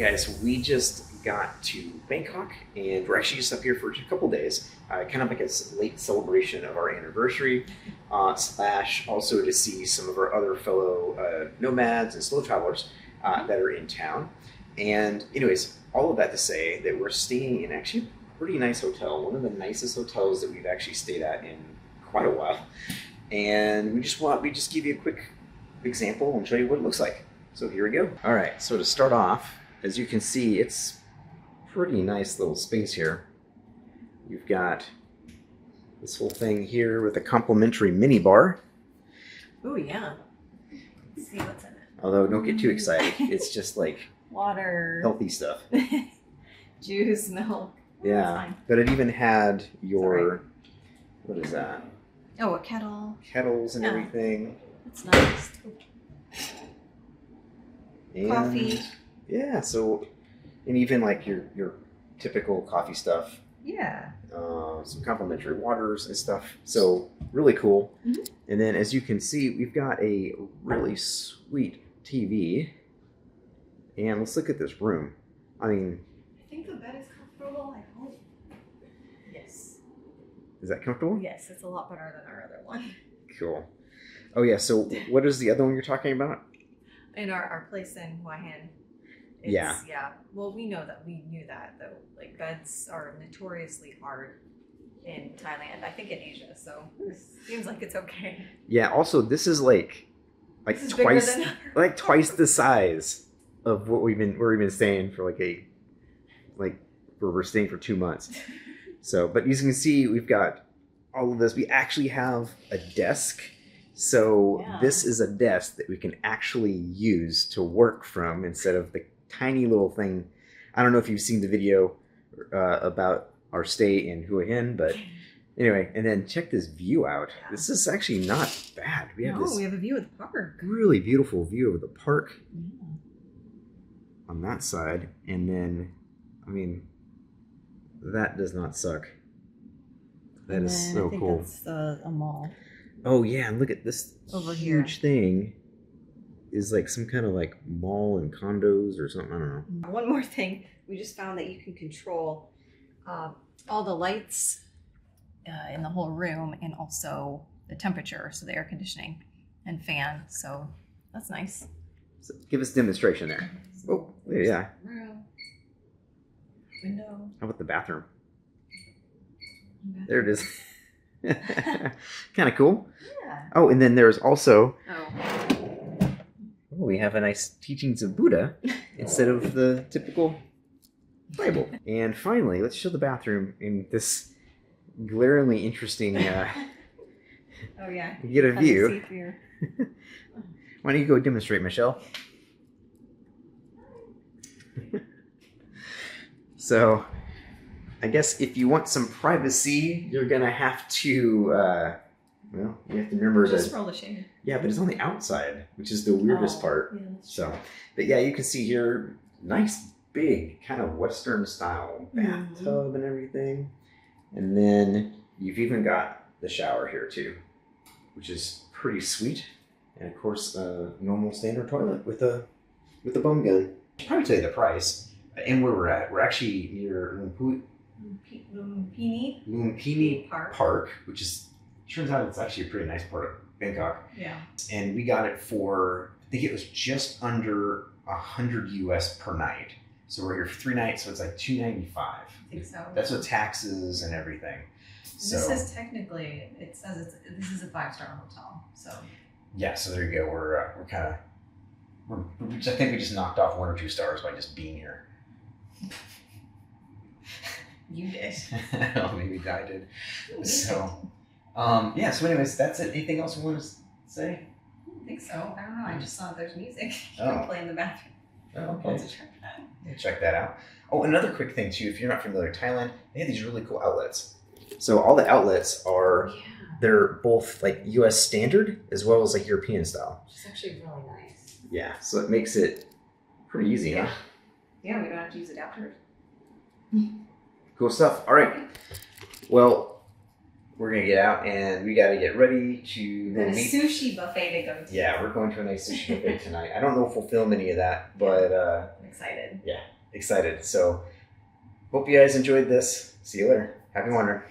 guys, we just got to Bangkok and we're actually just up here for a couple days, kind of like a late celebration of our anniversary, slash also to see some of our other fellow nomads and slow travelers that are in town. And anyways, all of that to say that we're staying in actually a pretty nice hotel, one of the nicest hotels that we've actually stayed at in quite a while. And we just give you a quick example and show you what it looks like. So here we go. All right, so to start off, as you can see, it's pretty nice little space here. You've got this whole thing here with a complimentary mini bar. Oh yeah. Let's see what's in it. Although don't get too excited. It's just like water, healthy stuff. juice, milk. Yeah, but it even had your, what is that? Oh, a kettle. Kettles and everything. That's nice. And coffee. Yeah, so, and even like your typical coffee stuff. Yeah. Some complimentary waters and stuff. So really cool. Mm-hmm. And then as you can see, we've got a really sweet TV. And let's look at this room. I mean, I think the bed is comfortable. I hope. Yes. Is that comfortable? Yes, it's a lot better than our other one. Cool. Oh yeah, so what is the other one you're talking about? In our place in Hua Hin. Yeah. Well, we knew that though. Like beds are notoriously hard in Thailand. I think in Asia, so it seems like it's okay. Yeah. Also, this is like this is twice the size of what we've been staying for where we're staying for 2 months. So, but as you can see, we've got all of this. We actually have a desk. So this is a desk that we can actually use to work from instead of the tiny little thing. I don't know if you've seen the video about our stay in Hua Hin, but anyway, and then check this view out. Yeah. This is actually not bad. We have a view of the park. Really beautiful view of the park on that side. And then, I mean, that does not suck. That is so cool. That's a mall. Oh yeah, and look at this over huge thing. Is like some kind of like mall and condos or something. I don't know. One more thing, we just found that you can control all the lights in the whole room and also the temperature, so the air conditioning and fan. So that's nice. So give us a demonstration there. Oh, yeah. Room, window. How about the bathroom? There it is. Kind of cool. Yeah. Oh, and then there's also. We have a nice teachings of Buddha instead of the typical Bible. And finally, let's show the bathroom in this glaringly interesting. Oh yeah. You get a view. Why don't you go demonstrate, Michelle? So, I guess if you want some privacy, you're gonna have to. Well, you have to remember just roll the shade. Yeah, but it's on the outside, which is the weirdest part. Yeah, so, but yeah, you can see here, nice big kind of Western style bathtub and everything. And then you've even got the shower here too, which is pretty sweet. And of course, a normal standard toilet with a bum gun. I'll probably tell you the price and where we're at. We're actually near Lumpini Park, which is. Turns out it's actually a pretty nice part of Bangkok. Yeah. And we got it for, I think it was just under $100 US per night. So we're here for 3 nights, so it's like $295. I think so. That's with taxes and everything. So this is technically, it says this is a 5-star hotel. So yeah, so there you go. We're kind of, I think we just knocked off 1 or 2 stars by just being here. You did. Well, maybe I did. So. Yeah, so anyways, that's it. Anything else you want to say? I don't think so. I don't know. I just saw there's music. You can play in the bathroom. Oh, okay. Check that out. Oh, another quick thing too, if you're not familiar with Thailand, they have these really cool outlets. So all the outlets are, they're both like US standard as well as like European style. Which is actually really nice. Yeah, so it makes it pretty easy, huh? Yeah, we don't have to use adapters. Cool stuff. All right. Well, we're gonna get out and we gotta get ready to Got a meet. sushi buffet to go to. Yeah, we're going to a nice sushi buffet tonight. I don't know if we'll film any of that, but I'm excited. excited. So hope you guys enjoyed this. See you later. Happy wandering.